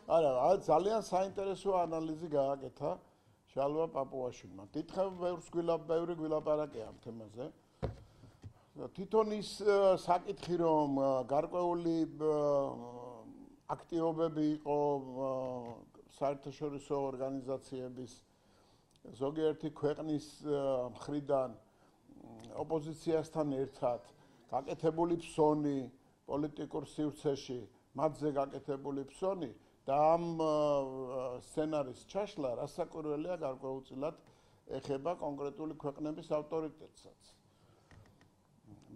არა, ძალიან საინტერესო ანალიზი გააკეთა შალვა პაპუაშვილმა. დიდხევ ბევრი გვილაპარაკე ამ თემაზე. თვითონ ის საკითხი, რომ გარკვეული აქტივობები იყო საერთაშორისო ორგანიზაციების ზოგიერთი ქვეყნის მხრიდან ოპოზიციასთან ერთად გაკეთებული ფსონი პოლიტიკურ სივრცეში, მათზე გაკეთებული ფსონი და ამ სცენარის ჩაშლა რასაკვირველია გარკვეულწილად ეხება კონკრეტული ქვეყნების ავტორიტეტსაც.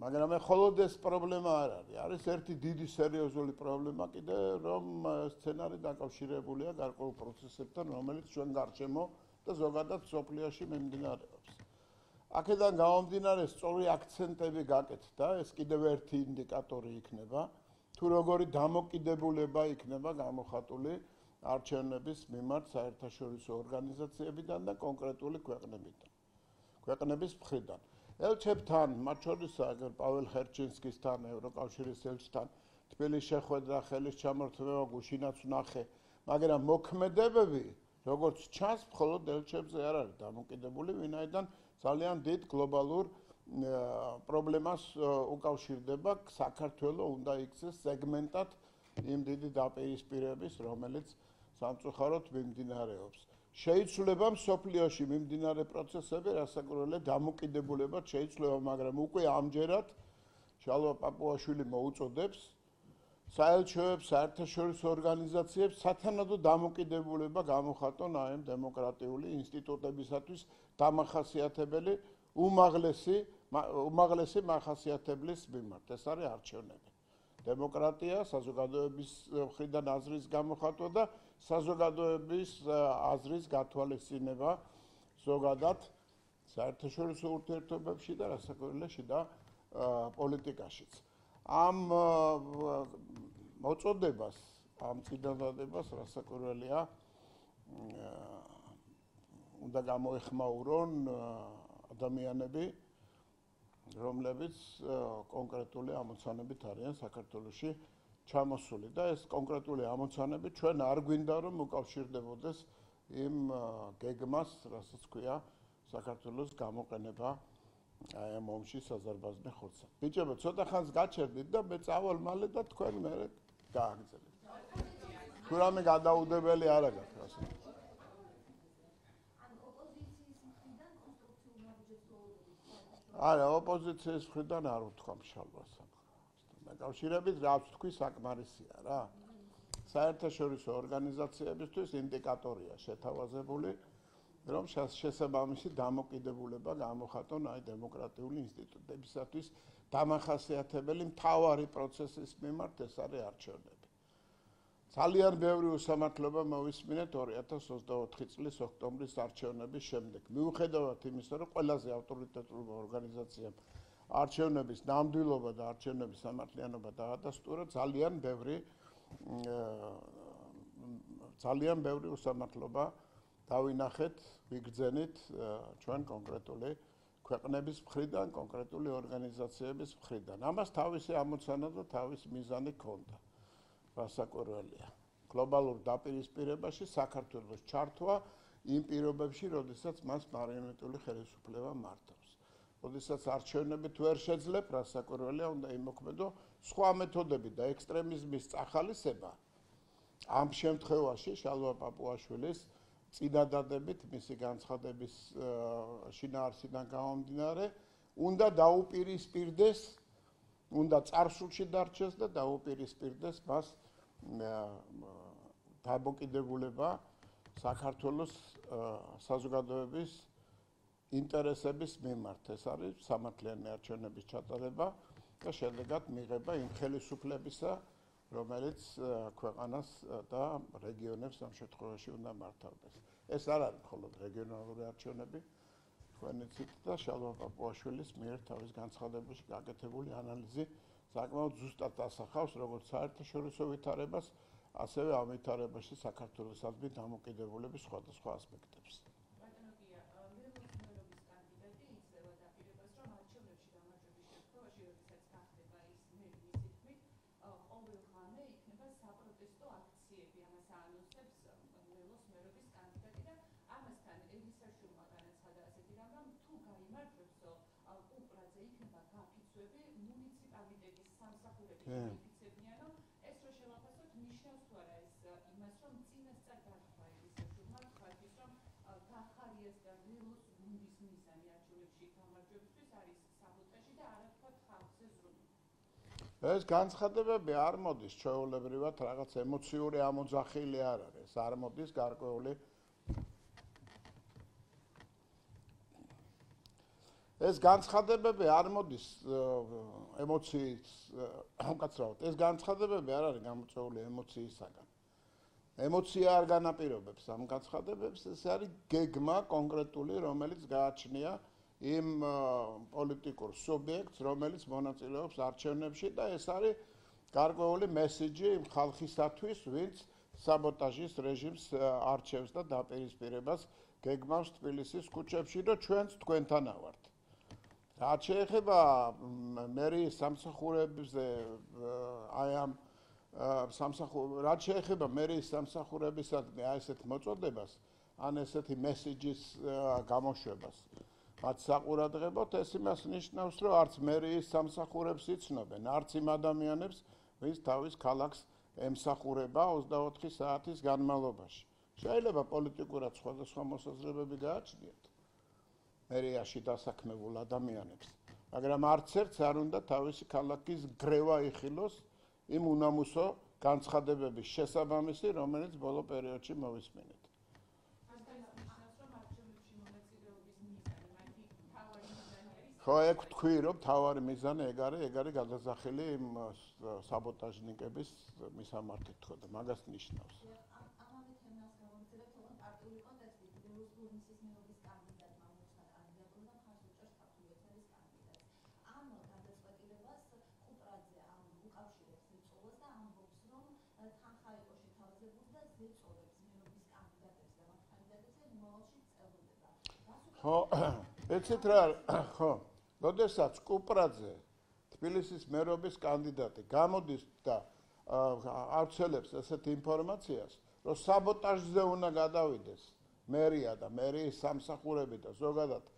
მაგრამ მხოლოდ ეს პრობლემა არ არის. არის ერთი დიდი სერიოზული პრობლემა კიდე, რომ სცენარი დაკავშირებულია გარკვეულ პროცესებთან, რომელიც ჩვენ გარშემო და ზოგადად სოფლიოში მიმდინარეობს. აქედან გამომდინარე სწორი აქცენტები გაკეთდა, ეს კიდევ ერთი ინდიკატორი იქნება, თუ როგორი დამოკიდებულება იქნება გამოხატული არჩევნების მიმართ საერთაშორისო ორგანიზაციებიდან და კონკრეტული ქვეყნების მხრიდან. ელჩებთან, მათ შორის პაվել ხერჩინსკისთან, ევროკავშირის ელჩთან თბილისში შეხვედრა, ხელის ჩამორთმევა, გუშინაც ვნახე, მაგრამ მოქმედებები, როგორც ჩანს, მხოლოდ ელჩებზე არ არის დამოკიდებული, ვინაიდან ძალიან დიდ გლობალურ პრობლემას უკავშირდება საქართველოს უნდა იქცეს სეგმენტად იმ დიდი დაპირისპირების, რომელიც სამწუხაროდ მიმდინარეობს. შეიძლება მსოფლიოში მიმდინარე პროცესები რასაკვირველია დამოკიდებულებად შეიძლება, მაგრამ უკვე ამჯერად შალვა პაპუაშვილი მოუწოდებს საელჩოებს, საერთაშორისო ორგანიზაციებს სათანადო დამოკიდებულება გამოხატონ აი ამ დემოკრატიული ინსტიტუტებისათვის დამახასიათებელი უმაღლესი მახასიათებლის მიმართ. ეს არის არჩევნები. დემოკრატია, საზოგადოების მხრიდან აზრის გამოხატვა და საზოგადოების აზრის გათვალისწინება ზოგადად საერთაშორისო ურთიერთობებში და რასაკვირველია და პოლიტიკაშიც. ამ მოწოდებას, ამ წინადადებას რასაკვირველია უნდა გამოეხმაურონ ადამიანები, რომლებიც კონკრეტული ამოცანებით არიან საქართველოში ჩამოსული და ეს კონკრეტული ამოცანები ჩვენ არ გვინდა რომ უკავშირდებოდეს იმ გეგმას, რასაც ქვია საქართველოს გამოყენება აი ამ ომში საზარბაზნე ხორცად. ბიჭებო, ცოტა ხანს გაჩერდით და მე წავალ მალე და თქვენ მე გააგრძელებთ. თუ რამე გადაუდებელი არა გაქვს ასე. არა, ოპოზიციის მხრიდან არ ვთქვამ შალვას. დაკავშირებით რაც თქვი საკმარისია რა. საერთაშორისო ორგანიზაციებისთვის ინდიკატორია შეთავაზებული, რომ შესაბამისი დამოკიდებულება გამოხატონ აი დემოკრატიული ინსტიტუტებისათვის დამახასიათებელი მთავარი პროცესის მიმართ ეს არის არჩევნები. ძალიან ბევრი უსამართლობა მოვისმინეთ 2024 წლის ოქტომბრის არჩევნების შემდეგ. მიუხედავად იმისა, რომ ყველაზე ავტორიტეტულმა ორგანიზაციამ არჩევნების ნამდვილობა და არჩევნების სამართლიანობა დაადასტურა, ძალიან ბევრი უსამართლობა დავინახეთ, ვიგრძენით ჩვენ კონკრეტული ქვეყნების მხრიდან, კონკრეტული ორგანიზაციების მხრიდან. ამას თავისი ამოცანა და თავისი მიზანი ჰქონდა. რასაკვირველია. გლობალურ დაპირისპირებაში საქართველოს ჩართვა იმ პირობებში, როდესაც მას მარიონეტული ხელისუფლება მართავს. როდესაც არჩევნებით ვერ შეძლებ, რასაკვირველია უნდა იმოქმედო სხვა მეთოდები და ექსტრემიზმის წახალისება ამ შემთხვევაში შალვა პაპუაშვილის წინადადებით მისი განცხადების შინაარსიდან გამომდინარე, უნდა დაუპირისპირდეს, უნდა წარსულში დარჩეს და დაუპირისპირდეს მას დამოკიდებულება საქართველოს საზოგადოების ინტერესების მიმართ. ეს არის სამართლიანი არჩევნების ჩატარება და შედეგად მიღება იმ ხელისუფლებისა, რომელიც ქვეყანას და რეგიონებს ამ შემთხვევაში უნდა მართავდეს. ეს არ არის მხოლოდ რეგიონალური არჩევნები, თქვენ იცით და შალვა პაპუაშვილის მიერ თავის განცხადებაში გაკეთებული ანალიზი საკმაოდ ზუსტად ასახავს როგორც საერთაშორისო ვითარებას, ასევე ამ ვითარებაში საქართველოსადმი დამოკიდებულების სხვადასხვა ასპექტებს. საპროტესტო აქციები, ამას ანუ ელისაშვილმა განაცხადა ასეთი რამ, რომ თუ გაიმარჯვებს კუპრაძე იქნება გაფიცვები მუნიციპალიტეტის სამსახურები გაიფიცებიან, რომ ეს რო შევაფასოთ ნიშნავს თუ არა ეს იმას, რომ წინასწარ გახდა ელისაშვილმა თქვათვის, რომ გახარიას და ველოს გუნდის მიზანი არჩევნებში გამარჯვებისთვის არის საბოტაჟი და არა თქვა ხალხზე ზრუნვა. ეს განცხადებები არ მოდის ჩვეულებრივად რაღაც ემოციური ამოძახილი არ არის, არ მოდის გარკვეული ეს განცხადებები არ მოდის ემოციის უკაცრავად ეს განცხადებები არ არის გამოწვეული ემოციისაგან ემოცია არ განაპირობებს ამ განცხადებებს ეს არის გეგმა კონკრეტული რომელიც გააჩნია იმ პოლიტიკურ სუბიექტს რომელიც მონაწილეობს არჩევნებში და ეს არის გარკვეული მესიჯი იმ ხალხისათვის ვინც საბოტაჟის რეჟიმს არჩევს და დაპირისპირებას გეგმავს თბილისის ქუჩებში და ჩვენც თქვენთანა ვართ რაც შეეხება მერიის სამსახურებზე აი ამ რაც შეეხება მერიის სამსახურებისადმი აი ესეთ მოწოდებას ან ესეთი მესიჯის გამოშვებას მათ საყურადღებოდ ეს იმას ნიშნავს რომ არც მერიის სამსახურებს იცნობენ არც იმ ადამიანებს ვინც თავის ქალაქს ემსახურება 24 საათის განმავლობაში შეიძლება პოლიტიკურად სხვადასხვა მოსაზრებები გააჩნიათ მერიაში დასაქმებულ ადამიანებს მაგრამ არც ერთს არ უნდა თავისი ქალაქის გრევა იხილოს იმ უნამუსო განცხადებების შესაბამისი რომელიც ბოლო პერიოდში მოვისმინეთ ხო ეგ თქვი რომ თავარი მიზანი ეგ არის გადასახელი იმ საბოტაჟნიკების მისამართით თქო და მაგას ნიშნავს ამავე თემას გამომცემთ თქო პარტიული კონტექსტით რუსულისის მეობის კანდიდატმა მოხდა კანდიდატურა და ხარს უჭერს ქართულიეთის კანდიდატს ამ გადაწყვეტილებას კუპრაძე უკავშირებს ზეწოლას და ამბობს რომ თანხა იყო შეთავაზებული და ზეწოლებს მეობის კანდიდატებს და მათ კანდიდატებზე მომავალში წელდება ხო ეცეთ რა ხო როდესაც კუპრაძე თბილისის მერობის კანდიდატი გამოდის და ავრცელებს ესეთ ინფორმაციას, რომ საბოტაჟზე უნდა გადავიდეს მერია და მერიის სამსახურები და ზოგადად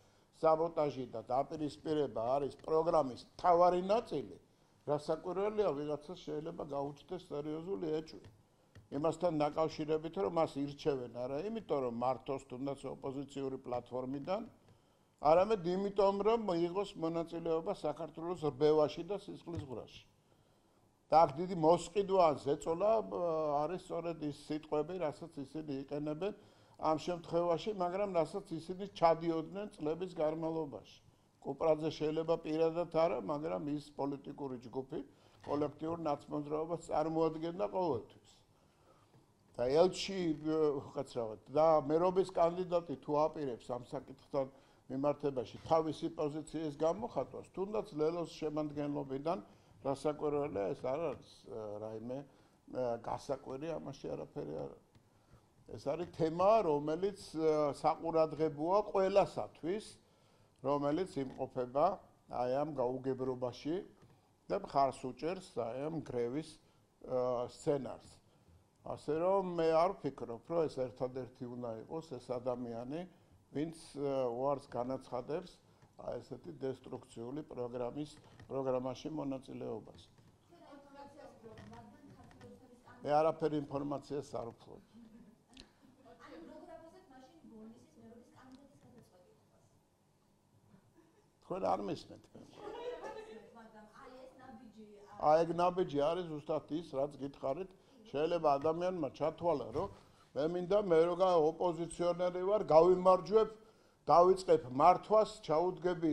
საბოტაჟი და დაპირისპირება არის პროგრამის მთავარი ნაწილი, რასაკვირველია ვიღაცას შეიძლება გაუჩნდეს სერიოზული ეჭვი. იმასთან დაკავშირებით, რომ მას ირჩევენ არა იმიტომ, რომ მართოს თუნდაც ოპოზიციური პლატფორმიდან არამედ იმიტომ, რომ მიიღოს მონაწილეობა საქართველოს რბევაში და სისხლისღვრაში. და აქ დიდი მოსყიდვა ან ზეწოლა არის სწორედ ის სიტყვები, რასაც ისინი იყენებენ ამ შემთხვევაში, მაგრამ რასაც ისინი ჩადიოდნენ წლების განმავლობაში. კუპრაძე შეიძლება პირადად არა, მაგრამ ის პოლიტიკური ჯგუფი კოლექტიურ ნაცმოძრაობას წარმოადგენდა ყოველთვის. და ელჩი უკაცრავად და მერობის კანდიდატი თუ აპირებს ამ საკითხთან მიმართებაში თავისი პოზიციის გამოხატვას, თუნდაც ლელოს შემადგენლობიდან რასაკვირველია ეს არ არის რაიმე გასაკვირი ამაში არაფერი არ არის. ეს არის თემა, რომელიც საყურადღებოა ყველასათვის, რომელიც იმყოფება აი ამ გაუგებრობაში და მხარს უჭერს აი ამ გრევის სცენარს. ასე რომ მე არ ვფიქრობ, რომ ეს ერთადერთი უნდა იყოს ეს ადამიანი, ვინც უარს განაცხადებს აი ესეთი დესტრუქციული პროგრამაში მონაწილეობას. მე არაფერი ინფორმაციას არ ვფლობ. თქვენ არ მისმენთ მე. აი ეგ ნაბიჯი არის ზუსტად ის, რაც გითხარით, შეიძლება ადამიანმა ჩათვალა, რომ მე მინდა მე როგორ ოპოზიციონერი ვარ, გავიმარჯვებ, დავიწყებ მართვას, ჩაუდგები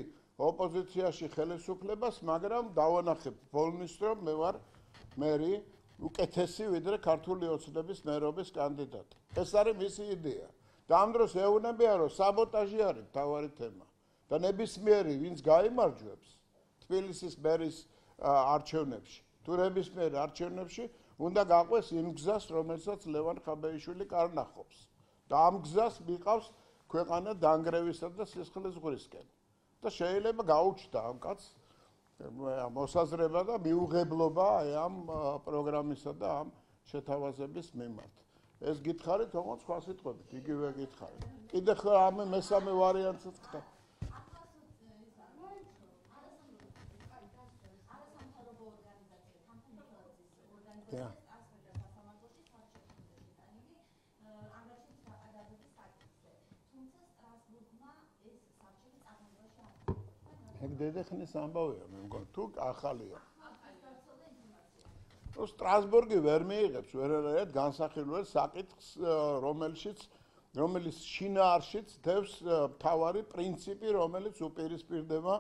ოპოზიციაში ხელისუფლებას, მაგრამ დავანახებ ბოლნის რომ მე ვარ მერი უკეთესი ვიდრე ქართული ოცნების მერობის კანდიდატი. ეს არის მისი იდეა. და ამ დროს ეუბნებიან, რომ საბოტაჟი არის მთავარი თემა. და ნებისმიერი ვინც გაიმარჯვებს თბილისის მერის არჩევნებში, თუ ნებისმიერ არჩევნებში უნდა გაყვეს იმ გზას, რომელსაც ლევან ხაბეიშვილი კარნახობს. და ამ გზას მიყავს ქვეყანა დანგრევისა და სისხლისღვრისკენ. და შეიძლება გაუჩნდა ამ კაცს მოსაზრება და მიუღებლობა აი ამ პროგრამისა და ამ შეთავაზების მიმართ. ეს გითხარით, თუმცა სხვა სიტყვებით, იგივე გითხარით. კიდე ხო ამ მესამე ვარიანტსაც გქრა. ეგ დედეხნის ამბავია, მე მგონი, თუ ახალია. ნუ სტრასბურგი ვერ მიიღებს ვერანაირად განსახილველ საკითხს, რომელიც შინაარშიც დევს მთავარი პრინციპი, რომელიც უპირისპირდება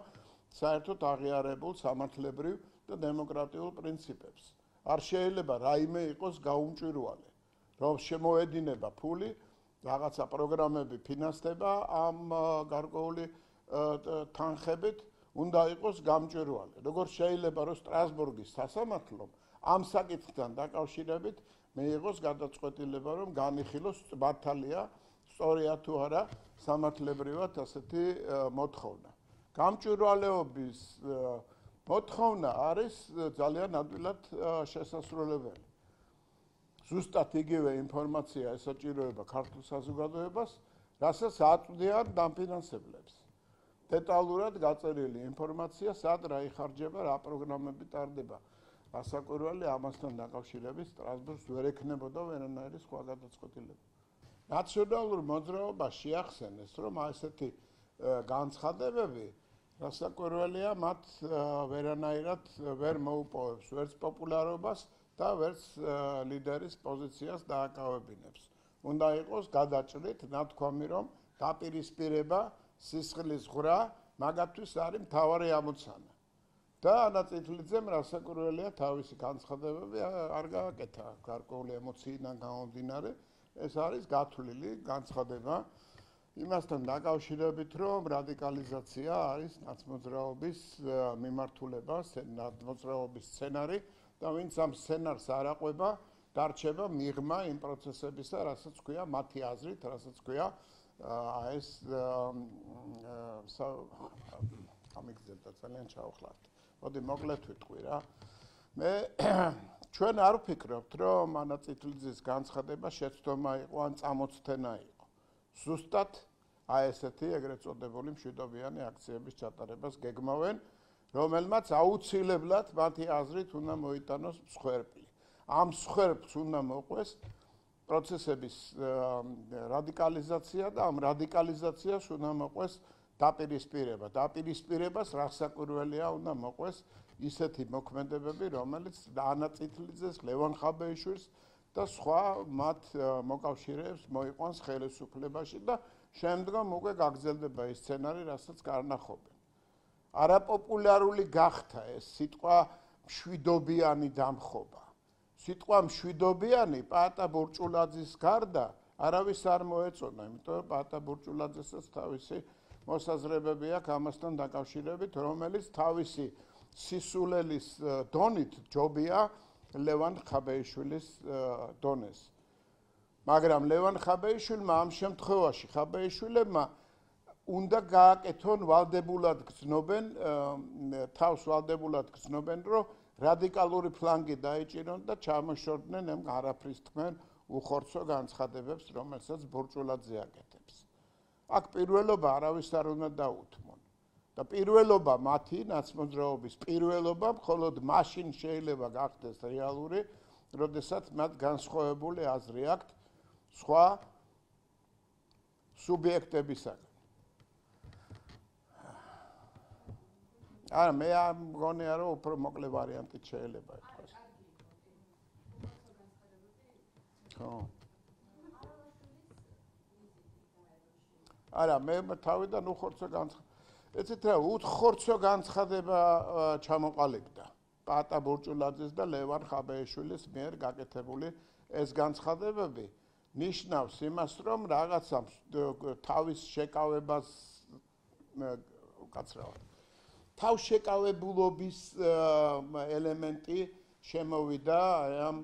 საერთოდ აღიარებულ სამართლებრივ და დემოკრატიულ პრინციპებს. არ შეიძლება რაიმე იყოს გაუმჭვირვალე, რომ შემოედინება ფული, რაღაცა პროგრამები ფინანსდება ამ გარკვეული თანხებით, უნდა იყოს გამჭვირვალე. როგორ შეიძლება რომ სტრასბურგის სასამართლომ ამ საკითხთან დაკავშირებით მიიღოს გადაწყვეტილება, რომ განიხილოს მართალია, სწორია თუ არა სამართლებრივად ასეთი მოთხოვნა. გამჭვირვალეობის მოთხოვნა არის ძალიან ადვილად შესასრულებელი. ზუსტად იგივე ინფორმაცია ესაჭიროება ქართულ საზოგადოებას, რასაც აწვდიან დამფინანსებლებს. დეტალურად გაწერილი ინფორმაცია, სად რა იხარჯება, რა პროგრამები ტარდება. ასაკვირველი ამასთან დაკავშირებით სტრასბურგს ვერ ექნებოდა ვერანაირი სხვა გადაწყვეტილება. ნაციონალურ მოძრაობას შეახსენეს, რომ ესეთი განცხადებები ასაკვირველია მათ ვერანაირად ვერ მოუპოვებს ვერც პოპულარობას და ვერც ლიდერის პოზიციას დააკავებინებს. უნდა იყოს გადაჭრით ნათქვამი, რომ დაპირისპირება, სისხლის ღვრა მაგათთვის არის მთავარი ამოცანა. და ანა წითლიძემ რასაკვირველია თავისი განცხადებები არ გააკეთა გარკვეული ემოციიდან გამომდინარე. ეს არის გათვლილი განცხადება იმასთან დაკავშირებით, რომ რადიკალიზაცია არის ნაცმოძრაობის მიმართულება, ნაცმოძრაობის სცენარი და ვინც ამ სცენარს არ აყვება, დარჩება მიღმა იმ პროცესებისა, რასაც ქვია მათი აზრით, რასაც ქვია ეს ამიგზელდა ძალიან ჩავხლართ. მოდი მოკლედ ვიტყვი რა. მე ჩვენ არ ვფიქრობთ, რომ ანა წითლიძის განცხადება შეცდომა იყო ან წამოცთენა იყო. ზუსტად აი ესეთი ეგრეთ წოდებული მშვიდობიანი აქციების ჩატარებას გეგმავენ, რომელმაც აუცილებლად მათი აზრით უნდა მოიტანოს მსხვერპლი. ამ მსხვერპლს უნდა მოყვეს პროცესების რადიკალიზაცია და ამ რადიკალიზაციას უნდა მოყვეს დაპირისპირება. დაპირისპირებას რასაკვირველია უნდა მოყვეს ისეთი მოქმედებები, რომელიც ანა წითლიძეს, ლევან ხაბეიშვილს და სხვა მათ მოკავშირეებს მოიყვანს ხელისუფლებაში და შემდგომ უკვე გაგრძელდება ის სცენარი, რასაც კარნახობენ. არაპოპულარული გახდა ეს სიტყვა მშვიდობიანი დამხობა. სიტყვა მშვიდობიანი პაატა ბურჭულაძის გარდა არავის არ მოეწონა, იმიტომ რომ პაატა ბურჭულაძესაც თავისი მოსაზრებები აქვს ამასთან დაკავშირებით, რომელიც თავისი სისულელის დონით ჯობია ლევან ხაბეიშვილის დონეს. მაგრამ ლევან ხაბეიშვილმა ამ შემთხვევაში ხაბეიშვილებმა უნდა გააკეთონ ვალდებულად გრძნობენ თავს ვალდებულად გრძნობენ, რომ რადიკალური ფლანგი დაიჭირონ და ჩამოშორდნენ ამ არაფრის თქმენ უხორცო განცხადებებს, რომელსაც ბურჭულაძე აკეთებს. აქ პირველობა არავის არ უნდა დაუთმონ. და პირველობა მათი ნაცმოძრაობის პირველობა მხოლოდ მაშინ შეიძლება გახდეს რეალური, როდესაც მათ განსხვავებული აზრი აქვთ სხვა სუბიექტებისაგან. არა, მე მგონია, რომ უფრო მოკლე ვარიანტით შეიძლება ითქვას. ხო. არა, მე თავიდან უხორცო განცხადება. ეცეთ რა, უხორცო განცხადება ჩამოყალიბდა. პაატა ბურჭულაძის და ლევან ხაბეიშვილის მიერ გაკეთებული ეს განცხადებები ნიშნავს იმას, რომ რაღაცა თავის შეკავებას უკაცრავად. თავშეკავებულობის ელემენტი შემოვიდა ამ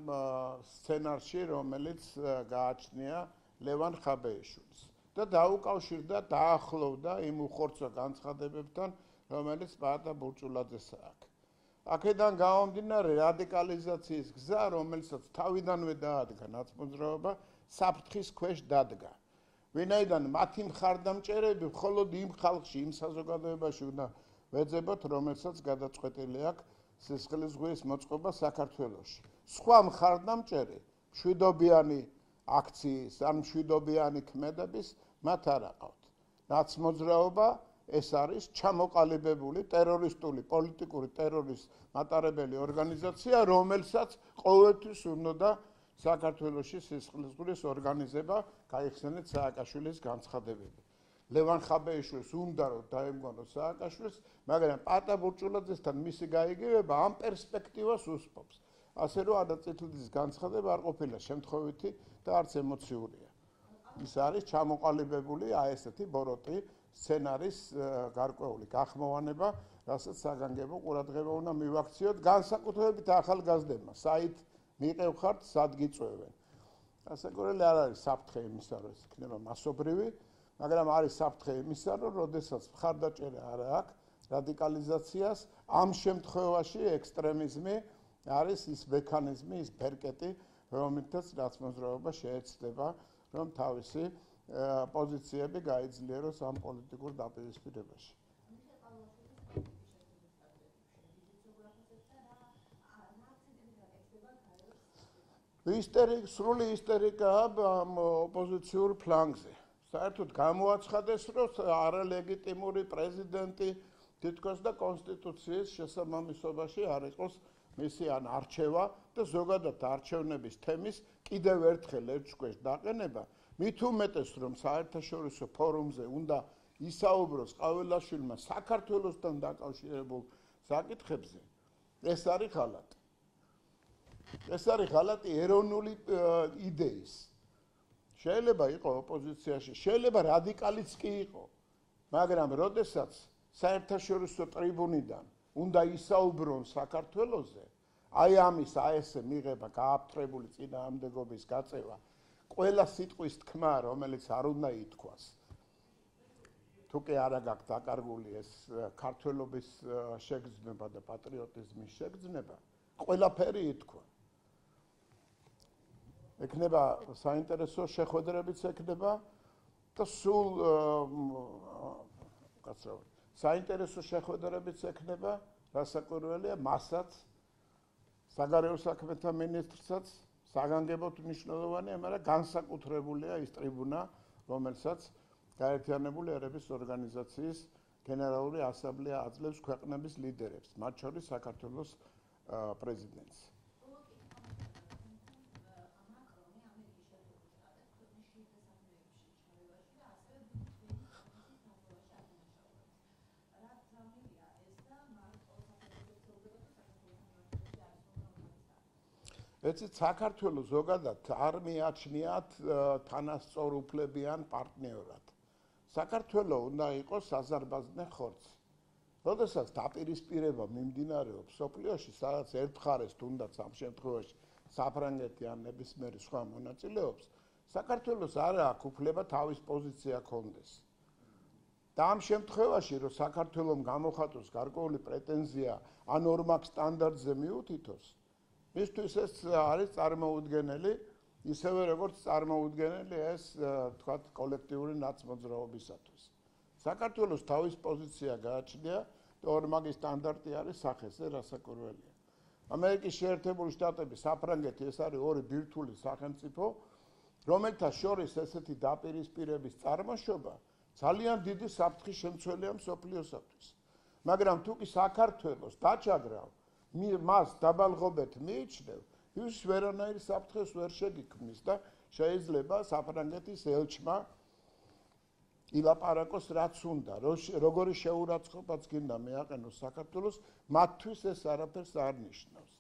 სცენარში, რომელიც გააჩნია ლევან ხაბეიშვილს. და დაუკავშირდა, დაახლოვდა იმ უხორცო განცხადებებთან, რომელიც პაატა ბურჭულაძეს აქვს. აქედან გამომდინარე რადიკალიზაციის გზა, რომელსაც თავიდანვე დაადგა ნაცმოძრაობა, საფრთხის ქვეშ დადგა. ვინაიდან მათი მხარდამჭერები მხოლოდ იმ ხალხში, იმ საზოგადოებაში უნდა ვეძებოთ, რომელსაც გადაწყვეტილი აქვს სისხლის ზღვის მოწყობა საქართველოში. სხვა მხარდამჭერი მშვიდობიანი აქციის ან მშვიდობიანი ქმედების მათ არ აყავთ. ნაცმოძრაობა ეს არის ჩამოყალიბებული ტერორისტული პოლიტიკური ტერორის მატარებელი ორგანიზაცია, რომელსაც ყოველთვის უნდა საქართველოში სისხლის ზღვის ორგანიზება გაიხსენეთ სააკაშვილის განცხადებები. ლევან ხაბეიშვილს უნდა რომ დაემგონოს სააკაშვილს, მაგრამ პატა ბურჭულაძესთან მისი გაიგივება ამ პერსპექტივას უსპობს. ასე რომ ადა წითლძის განცხადება არ ყოფილა შემთხვევითი და არც ემოციურია. ის არის ჩამოყალიბებული ესეთი ბოროტი სცენარის გარკვეული გახმოვანება, რასაც საგანგებო ყურადღება უნდა მივაქციოთ, განსაკუთრებით ახალგაზრდებმა. საით მიყევხართ, სად გიწვევენ. ასაკურელი არ არის საფრთხე იმისა, რომ ეს იქნება მასობრივი, მაგრამ არის საფრთხე იმისა, რომ როდესაც მხარდაჭერა არ აქვს რადიკალიზაციას, ამ შემთხვევაში ექსტრემიზმი არის ის მექანიზმი, ის ბერკეტი, რომელთაც ნაცმოძრაობა შეეცდება, რომ თავისი პოზიციები გაიძლიეროს ამ პოლიტიკურ დაპირისპირებაში. სრული ისტერიკაა ოპოზიციურ ფლანგზე. საერთოდ გამოაცხადეს, რომ არალეგიტიმური პრეზიდენტი თითქოს და კონსტიტუციის შესაბამისობაში არ იყოს მისი ან არჩევა და ზოგადად არჩევნების თემის კიდევ ერთხელ ერთშუქეშ დაყენება, მით უმეტეს რომ საერთაშორისო ფორუმზე უნდა ისაუბროს ყაველაშვილმა საქართველოსთან დაკავშირებულ საკითხებზე, ეს არის ღალატი. ეს არის ღალატი ეროვნული იდეის. შეიძლება იყო ოპოზიციაში, შეიძლება რადიკალიც კი იყო, მაგრამ როდესაც საერთაშორისო ტრიბუნიდან უნდა ისაუბრონ საქართველოზე, აი ამის ესე მიღება გააფთრებული წინააღმდეგობის გაწევა, ყველა სიტყვის თქმა, რომელიც არ უნდა ითქვას. თუ კი არა გაქვთ დაკარგული ეს ქართველობის შეგრძნება და პატრიოტიზმის შეგრძნება, ყველაფერი ითქვა. ექნება საინტერესო შეხვედრებიც ექნება და სულ საინტერესო შეხვედრებიც ექნება, რასაკვირველია, მასაც საგარეო საქმეთა მინისტრსაც საგანგებოდ მნიშვნელოვანია, მაგრამ განსაკუთრებულია ის ტრიბუნა, რომელსაც გაერთიანებული ერების ორგანიზაციის გენერალური ასამბლეა აძლევს ქვეყნების ლიდერებს, მათ შორის საქართველოს პრეზიდენტს. ეცით საქართველოს ზოგადად არ მიაჩნიათ თანასწორუფლებიან პარტნიორად. საქართველოს უნდა იყოს საზარბაზნე ხორცი. როდესაც დაპირისპირება მიმდინარეობს სოფლიოში, სადაც ერთ მხარეს თუნდაც ამ შემთხვევაში საფრანგეთი ან ნებისმიერი სხვა მონაწილეობს, საქართველოს არ აქვს უფლება თავის პოზიცია ქონდეს. და ამ შემთხვევაში, რომ საქართველოს გამოხატოს გარკვეული პრეტენზია ან ორმაგ სტანდარტზე მიუთითოს, მისთვის ეს არის წარმოუდგენელი, ისევე როგორც წარმოუდგენელი ეს თქვათ კოლექტიური ნაცმოძრაობისათვის. საქართველოს თავის პოზიცია გააჩნია და ორმაგი სტანდარტი არის სახეზე, რასაკვირველია. ამერიკის შეერთებული შტატები, საფრანგეთი ეს არის ორი ბირთვული სახელმწიფო, რომელთა შორის ესეთი დაპირისპირების წარმოშობა ძალიან დიდი საფრთხის შემცველია მსოფლიოსათვის. მაგრამ თუ კი საქართველოს დაჭაგრავ მას დაბალღობეთ მიიჩნევ, ის ვერანაირ საფრთხეს ვერ შეგიქმნის და შეიძლება საფრანგეთის ელჩმა ილაპარაკოს რაც უნდა, როგორი შეურაცხყოფაც გინდა მეაყენოს საქართველოს, მათთვის ეს არაფერს არ ნიშნავს.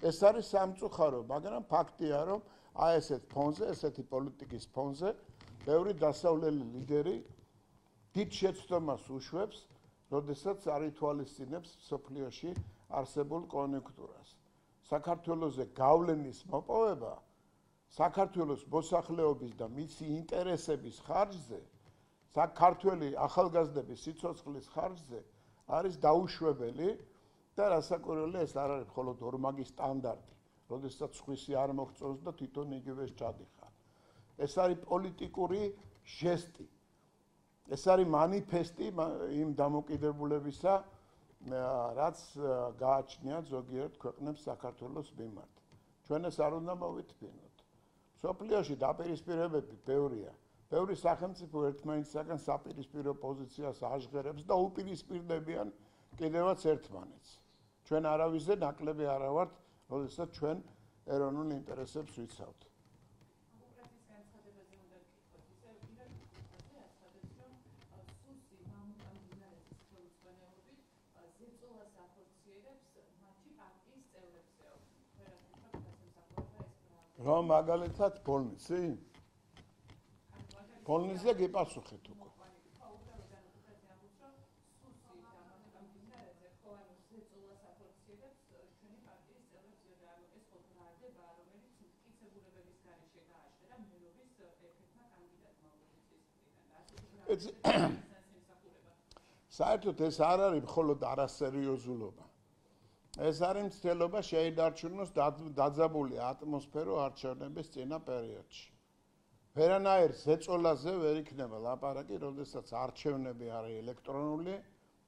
ეს არის სამწუხარო, მაგრამ ფაქტია, რომ აი ესეთ ფონზე, ესეთი პოლიტიკის ფონზე, ბევრი დასავლელი ლიდერი დიდ შეცდომას უშვებს, როდესაც არ ითვალისწინებს სოფლიოში არსებულ კონიუნქტურას. საქართველოზე გავლენის მოპოვება, საქართველოს მოსახლეობის და მისი ინტერესების ხარჯზე, საქართველოს ახალგაზრდების სიცოცხლის ხარჯზე არის დაუშვებელი და რასაკვირველია ეს არ არის მხოლოდ ორმაგი სტანდარტი, როდესაც სხვისი არ მოღწევს და თვითონ იგივეს ჩადიხარ. ეს არის პოლიტიკური ჟესტი. ეს არის მანიფესტი იმ დამოკიდებულებისა, რაც გააჩნიათ ზოგიერთ ქვეყნებს საქართველოს მიმართ. ჩვენ ეს არ უნდა მოვითმინოთ. სოფლიოში დაპირისპირებები ბევრია. ბევრი სახელმწიფო ერთმანეთისაგან საპირისპირო პოზიციას აღჟღერებს და უპირისპირდებიან კიდევაც ერთმანეთს. ჩვენ არავისზე ნაკლები არა ვართ, როდესაც ჩვენ ეროვნულ ინტერესებს ვიცავთ. რომ მაგალითად ბოლნისი? ბოლნისზე გიპასუხეთ უკვე. საერთოდ ეს არ არის მხოლოდ არასერიოზულობა. ეს არის მცდელობა შეიდარჩუნოს დაძაბული ატმოსფერო არჩევნების წინა პერიოდში. ვერანაირ ზეწოლაზე ვერ იქნება ლაპარაკი, როდესაც არჩევნები არის ელექტრონული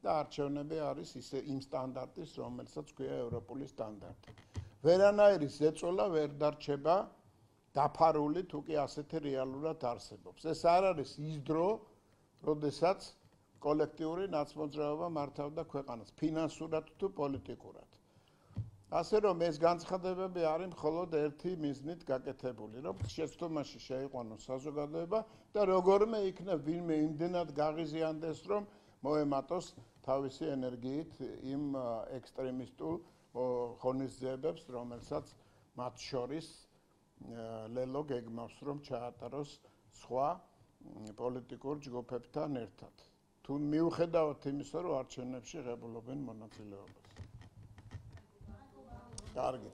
და არჩევნები არის ისე იმ სტანდარტის, რომელსაც ქვია ევროპული სტანდარტი. ვერანაირი ზეწოლა ვერ დარჩება დაფარული, თუ კი ასეთი რეალურად არსებობს. ეს არ არის ის დრო, როდესაც კოლექტიური ნაცმოძრაობა მართავდა ქვეყანას, ფინანსურად თუ პოლიტიკურად. ასე რომ ეს განცხადებები არის მხოლოდ ერთი მიზნით გაკეთებული, რომ შეცდომაში შეიყვანოს საზოგადოება და როგორმე იქნებ ვინმე იმდენად გაღიზიანდეს, რომ მოემატოს თავისი ენერგიით იმ ექსტრემისტულ ღონისძიებებს, რომელსაც მათ შორის ლელო გეგმავს, რომ ჩაატაროს სხვა პოლიტიკურ ჯგუფებთან ერთად. თუ მიუხედავად იმისა, რომ არჩევნებში ღებულობენ მონაწილეობას. კარგი.